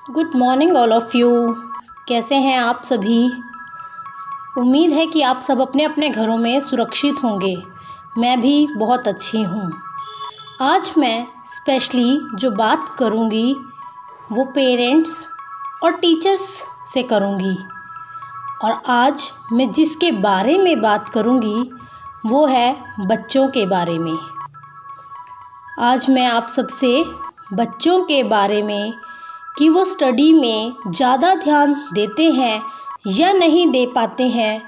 Good morning all of you. कैसे हैं आप सभी। उम्मीद है कि आप सब अपने अपने घरों में सुरक्षित होंगे। मैं भी बहुत अच्छी हूँ। आज मैं स्पेशली जो बात करूँगी वो पेरेंट्स और टीचर्स से करूँगी। और आज मैं जिसके बारे में बात करूँगी वो है बच्चों के बारे में। आज मैं आप सबसे बच्चों के बारे में कि वो स्टडी में ज़्यादा ध्यान देते हैं या नहीं दे पाते हैं,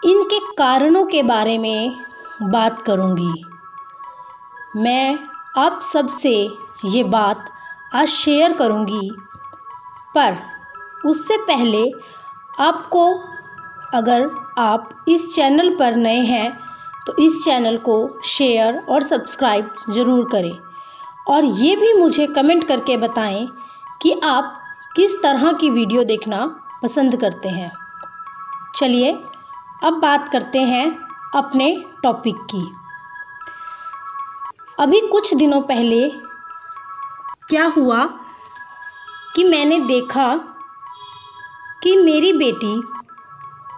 इनके कारणों के बारे में बात करूँगी। मैं आप सबसे ये बात आज शेयर करूँगी, पर उससे पहले आपको, अगर आप इस चैनल पर नए हैं तो इस चैनल को शेयर और सब्सक्राइब ज़रूर करें और ये भी मुझे कमेंट करके बताएं कि आप किस तरह की वीडियो देखना पसंद करते हैं। चलिए अब बात करते हैं अपने टॉपिक की। अभी कुछ दिनों पहले क्या हुआ कि मैंने देखा कि मेरी बेटी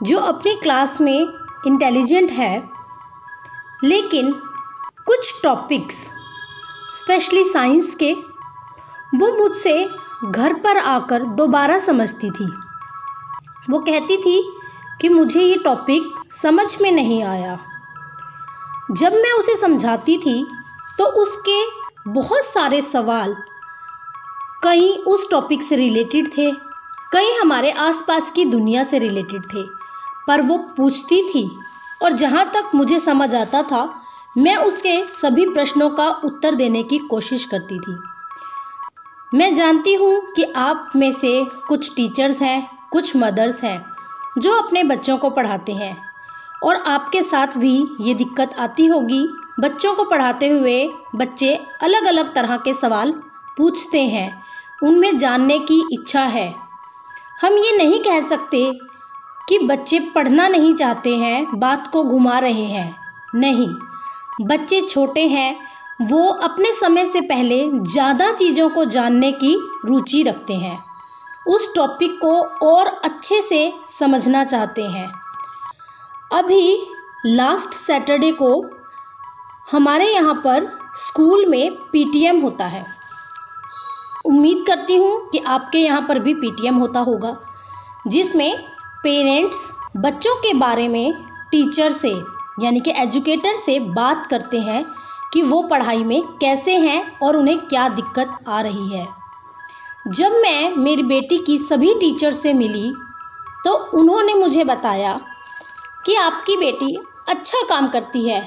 जो अपनी क्लास में इंटेलिजेंट है, लेकिन कुछ टॉपिक्स स्पेशली साइंस के वो मुझसे घर पर आकर दोबारा समझती थी। वो कहती थी कि मुझे ये टॉपिक समझ में नहीं आया। जब मैं उसे समझाती थी तो उसके बहुत सारे सवाल कहीं उस टॉपिक से रिलेटेड थे, कहीं हमारे आसपास की दुनिया से रिलेटेड थे, पर वो पूछती थी और जहाँ तक मुझे समझ आता था मैं उसके सभी प्रश्नों का उत्तर देने की कोशिश करती थी। मैं जानती हूँ कि आप में से कुछ टीचर्स हैं, कुछ मदर्स हैं जो अपने बच्चों को पढ़ाते हैं और आपके साथ भी ये दिक्कत आती होगी। बच्चों को पढ़ाते हुए बच्चे अलग अलग तरह के सवाल पूछते हैं, उनमें जानने की इच्छा है। हम ये नहीं कह सकते कि बच्चे पढ़ना नहीं चाहते हैं, बात को घुमा रहे हैं। नहीं, बच्चे छोटे हैं, वो अपने समय से पहले ज़्यादा चीज़ों को जानने की रुचि रखते हैं, उस टॉपिक को और अच्छे से समझना चाहते हैं। अभी लास्ट सैटरडे को हमारे यहाँ पर स्कूल में पीटीएम होता है। उम्मीद करती हूँ कि आपके यहाँ पर भी पीटीएम होता होगा, जिसमें पेरेंट्स बच्चों के बारे में टीचर से यानी कि एजुकेटर से बात करते हैं कि वो पढ़ाई में कैसे हैं और उन्हें क्या दिक्कत आ रही है। जब मैं मेरी बेटी की सभी टीचर से मिली तो उन्होंने मुझे बताया कि आपकी बेटी अच्छा काम करती है,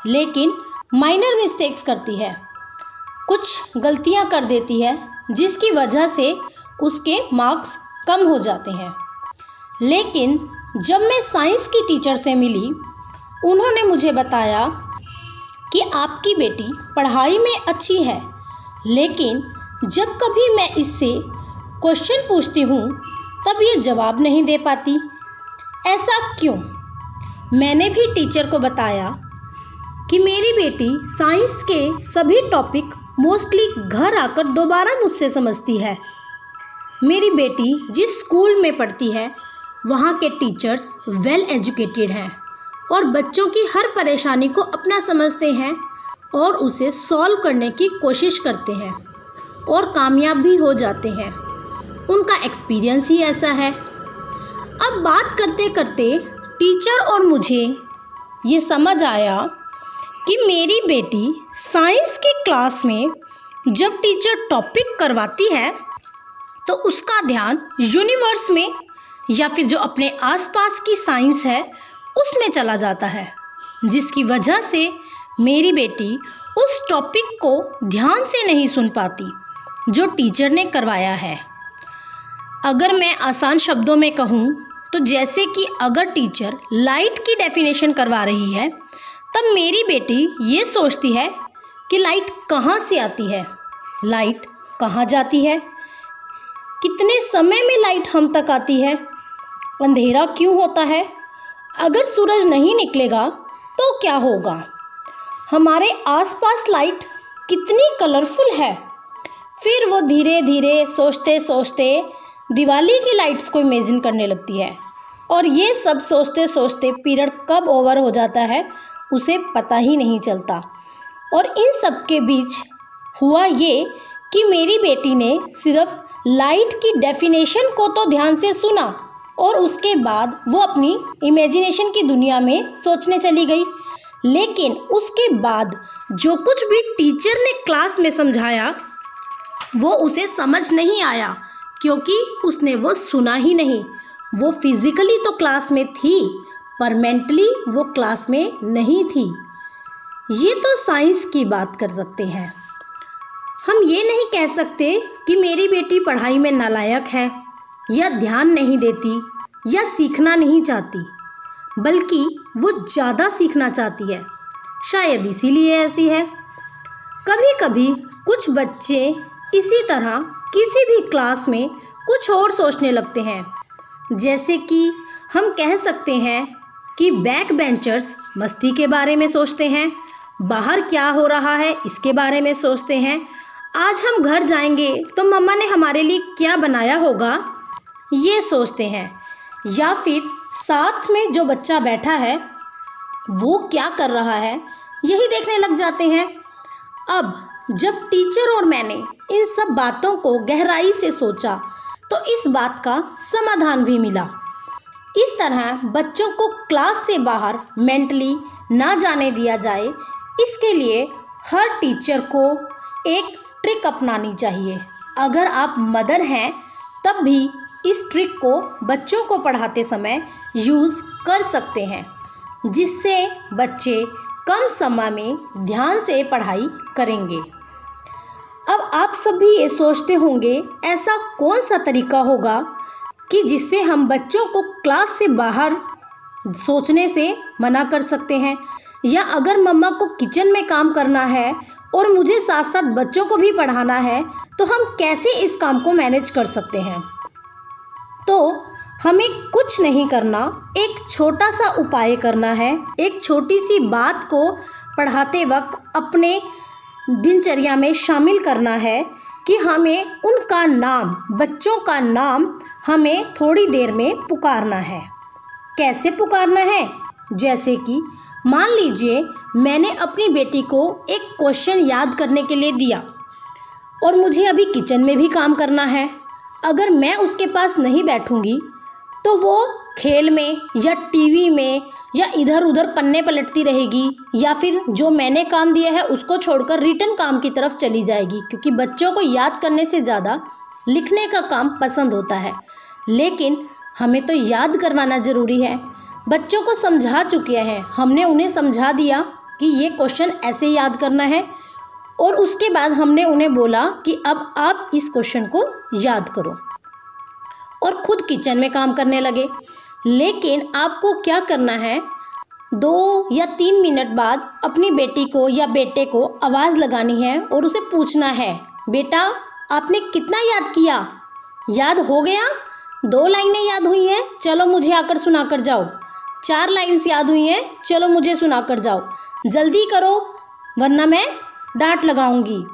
लेकिन माइनर मिस्टेक्स करती है, कुछ गलतियां कर देती है जिसकी वजह से उसके मार्क्स कम हो जाते हैं। लेकिन जब मैं साइंस की टीचर से मिली, उन्होंने मुझे बताया कि आपकी बेटी पढ़ाई में अच्छी है, लेकिन जब कभी मैं इससे क्वेश्चन पूछती हूँ तब ये जवाब नहीं दे पाती। ऐसा क्यों? मैंने भी टीचर को बताया कि मेरी बेटी साइंस के सभी टॉपिक मोस्टली घर आकर दोबारा मुझसे समझती है। मेरी बेटी जिस स्कूल में पढ़ती है वहाँ के टीचर्स वेल एजुकेटेड हैं और बच्चों की हर परेशानी को अपना समझते हैं और उसे सॉल्व करने की कोशिश करते हैं और कामयाब भी हो जाते हैं। उनका एक्सपीरियंस ही ऐसा है। अब बात करते करते टीचर और मुझे ये समझ आया कि मेरी बेटी साइंस की क्लास में जब टीचर टॉपिक करवाती है तो उसका ध्यान यूनिवर्स में या फिर जो अपने आसपास की साइंस है उसमें चला जाता है, जिसकी वजह से मेरी बेटी उस टॉपिक को ध्यान से नहीं सुन पाती जो टीचर ने करवाया है। अगर मैं आसान शब्दों में कहूँ तो जैसे कि अगर टीचर लाइट की डेफिनेशन करवा रही है तब मेरी बेटी ये सोचती है कि लाइट कहाँ से आती है, लाइट कहाँ जाती है, कितने समय में लाइट हम तक आती है, अंधेरा क्यों होता है, अगर सूरज नहीं निकलेगा तो क्या होगा, हमारे आसपास लाइट कितनी कलरफुल है, फिर वो धीरे धीरे सोचते सोचते दिवाली की लाइट्स को इमेजिन करने लगती है और ये सब सोचते सोचते पीरियड कब ओवर हो जाता है उसे पता ही नहीं चलता। और इन सब के बीच हुआ ये कि मेरी बेटी ने सिर्फ लाइट की डेफिनेशन को तो ध्यान से सुना और उसके बाद वो अपनी इमेजिनेशन की दुनिया में सोचने चली गई। लेकिन उसके बाद जो कुछ भी टीचर ने क्लास में समझाया वो उसे समझ नहीं आया, क्योंकि उसने वो सुना ही नहीं। वो फिजिकली तो क्लास में थी पर मेंटली वो क्लास में नहीं थी। ये तो साइंस की बात कर सकते हैं। हम ये नहीं कह सकते कि मेरी बेटी पढ़ाई में नालायक है या ध्यान नहीं देती या सीखना नहीं चाहती, बल्कि वो ज़्यादा सीखना चाहती है, शायद इसीलिए ऐसी है। कभी कभी कुछ बच्चे इसी तरह किसी भी क्लास में कुछ और सोचने लगते हैं, जैसे कि हम कह सकते हैं कि बैक बेंचर्स मस्ती के बारे में सोचते हैं, बाहर क्या हो रहा है इसके बारे में सोचते हैं, आज हम घर जाएंगे तो मम्मा ने हमारे लिए क्या बनाया होगा ये सोचते हैं, या फिर साथ में जो बच्चा बैठा है वो क्या कर रहा है यही देखने लग जाते हैं। अब जब टीचर और मैंने इन सब बातों को गहराई से सोचा तो इस बात का समाधान भी मिला। इस तरह बच्चों को क्लास से बाहर मेंटली ना जाने दिया जाए, इसके लिए हर टीचर को एक ट्रिक अपनानी चाहिए। अगर आप मदर हैं तब भी इस ट्रिक को बच्चों को पढ़ाते समय यूज़ कर सकते हैं, जिससे बच्चे कम समय में ध्यान से पढ़ाई करेंगे। अब आप सभी ये सोचते होंगे ऐसा कौन सा तरीका होगा कि जिससे हम बच्चों को क्लास से बाहर सोचने से मना कर सकते हैं, या अगर मम्मा को किचन में काम करना है और मुझे साथ साथ बच्चों को भी पढ़ाना है तो हम कैसे इस काम को मैनेज कर सकते हैं। तो हमें कुछ नहीं करना, एक छोटा सा उपाय करना है। एक छोटी सी बात को पढ़ाते वक्त अपने दिनचर्या में शामिल करना है कि हमें उनका नाम, बच्चों का नाम हमें थोड़ी देर में पुकारना है। कैसे पुकारना है? जैसे कि मान लीजिए मैंने अपनी बेटी को एक क्वेश्चन याद करने के लिए दिया और मुझे अभी किचन में भी काम करना है। अगर मैं उसके पास नहीं बैठूंगी तो वो खेल में या टीवी में या इधर उधर पन्ने पलटती रहेगी, या फिर जो मैंने काम दिया है उसको छोड़कर रिटन काम की तरफ चली जाएगी, क्योंकि बच्चों को याद करने से ज़्यादा लिखने का काम पसंद होता है। लेकिन हमें तो याद करवाना ज़रूरी है। बच्चों को समझा चुके हैं, हमने उन्हें समझा दिया कि ये क्वेश्चन ऐसे याद करना है, और उसके बाद हमने उन्हें बोला कि अब आप इस क्वेश्चन को याद करो, और खुद किचन में काम करने लगे। लेकिन आपको क्या करना है, 2 या 3 मिनट बाद अपनी बेटी को या बेटे को आवाज़ लगानी है और उसे पूछना है, बेटा आपने कितना याद किया? याद हो गया? 2 लाइनें याद हुई हैं, चलो मुझे आकर सुना कर जाओ। 4 लाइन्स याद हुई हैं, चलो मुझे सुना कर जाओ। जल्दी करो वरना मैं डांट लगाऊंगी।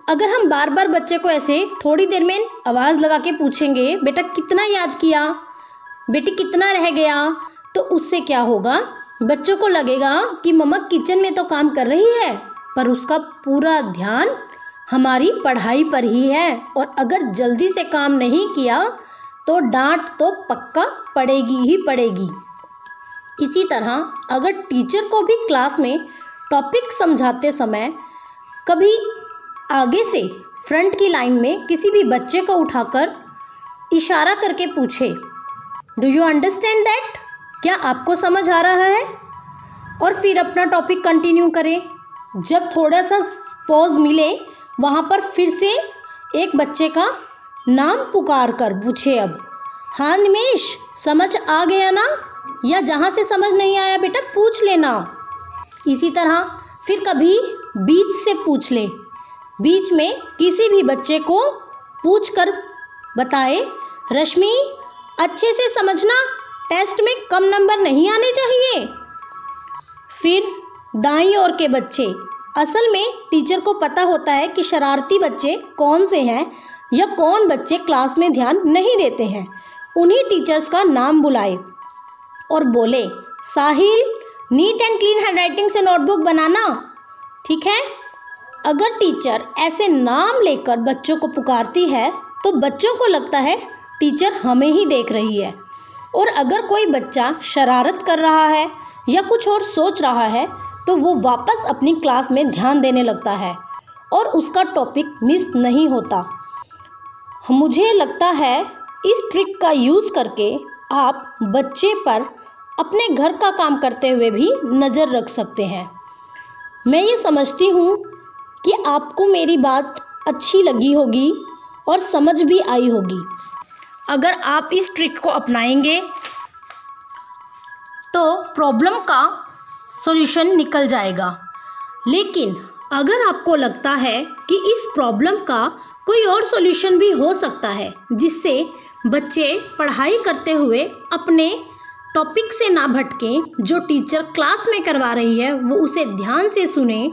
अगर हम बार बार बच्चे को ऐसे थोड़ी देर में आवाज़ लगा के पूछेंगे, बेटा कितना याद किया, बेटी कितना रह गया, तो उससे क्या होगा, बच्चों को लगेगा कि मम्मा किचन में तो काम कर रही है पर उसका पूरा ध्यान हमारी पढ़ाई पर ही है, और अगर जल्दी से काम नहीं किया तो डांट तो पक्का पड़ेगी ही पड़ेगी। इसी तरह अगर टीचर को भी क्लास में टॉपिक समझाते समय कभी आगे से फ्रंट की लाइन में किसी भी बच्चे को उठाकर इशारा करके पूछे, डू यू अंडरस्टैंड दैट, क्या आपको समझ आ रहा है, और फिर अपना टॉपिक कंटिन्यू करें। जब थोड़ा सा पॉज मिले वहाँ पर फिर से एक बच्चे का नाम पुकार कर पूछे, अब हाँ निमेश समझ आ गया ना, या जहाँ से समझ नहीं आया बेटा पूछ लेना। इसी तरह फिर कभी बीच से पूछ ले, बीच में किसी भी बच्चे को पूछ कर बताए, रश्मि अच्छे से समझना, टेस्ट में कम नंबर नहीं आने चाहिए। फिर दाईं ओर के बच्चे असल में टीचर को पता होता है कि शरारती बच्चे कौन से हैं या कौन बच्चे क्लास में ध्यान नहीं देते हैं। उन्हीं टीचर्स का नाम बुलाए और बोले, साहिल नीट एंड क्लीन हैंडराइटिंग से नोटबुक बनाना। ठीक है। अगर टीचर ऐसे नाम लेकर बच्चों को पुकारती है तो बच्चों को लगता है टीचर हमें ही देख रही है। और अगर कोई बच्चा शरारत कर रहा है या कुछ और सोच रहा है तो वो वापस अपनी क्लास में ध्यान देने लगता है और उसका टॉपिक मिस नहीं होता। मुझे लगता है इस ट्रिक का यूज़ करके आप बच्चे पर अपने घर का काम करते हुए भी नज़र रख सकते हैं। मैं ये समझती हूँ कि आपको मेरी बात अच्छी लगी होगी और समझ भी आई होगी। अगर आप इस ट्रिक को अपनाएंगे तो प्रॉब्लम का सॉल्यूशन निकल जाएगा। लेकिन अगर आपको लगता है कि इस प्रॉब्लम का कोई और सॉल्यूशन भी हो सकता है जिससे बच्चे पढ़ाई करते हुए अपने टॉपिक से ना भटकें, जो टीचर क्लास में करवा रही है वो उसे ध्यान से सुने,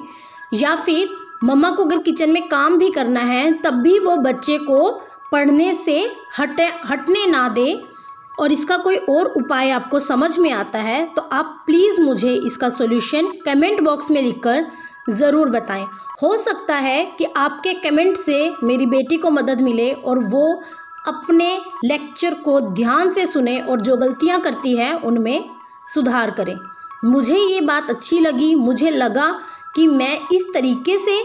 या फिर मम्मा को अगर किचन में काम भी करना है तब भी वो बच्चे को पढ़ने से हटने ना दे, और इसका कोई और उपाय आपको समझ में आता है तो आप प्लीज़ मुझे इसका सॉल्यूशन कमेंट बॉक्स में लिखकर ज़रूर बताएं। हो सकता है कि आपके कमेंट से मेरी बेटी को मदद मिले और वो अपने लेक्चर को ध्यान से सुने और जो गलतियां करती है उनमें सुधार करें। मुझे ये बात अच्छी लगी। मुझे लगा कि मैं इस तरीके से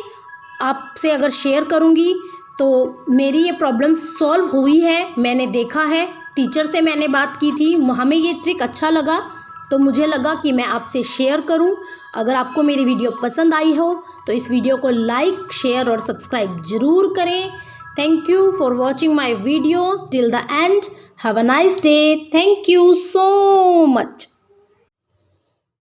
आपसे अगर शेयर करूँगी तो मेरी ये प्रॉब्लम सॉल्व हुई है। मैंने देखा है, टीचर से मैंने बात की थी, हमें ये ट्रिक अच्छा लगा तो मुझे लगा कि मैं आपसे शेयर करूं। अगर आपको मेरी वीडियो पसंद आई हो तो इस वीडियो को लाइक, शेयर और सब्सक्राइब ज़रूर करें। Thank you for watching my video till the end. Have a nice day. Thank you so much.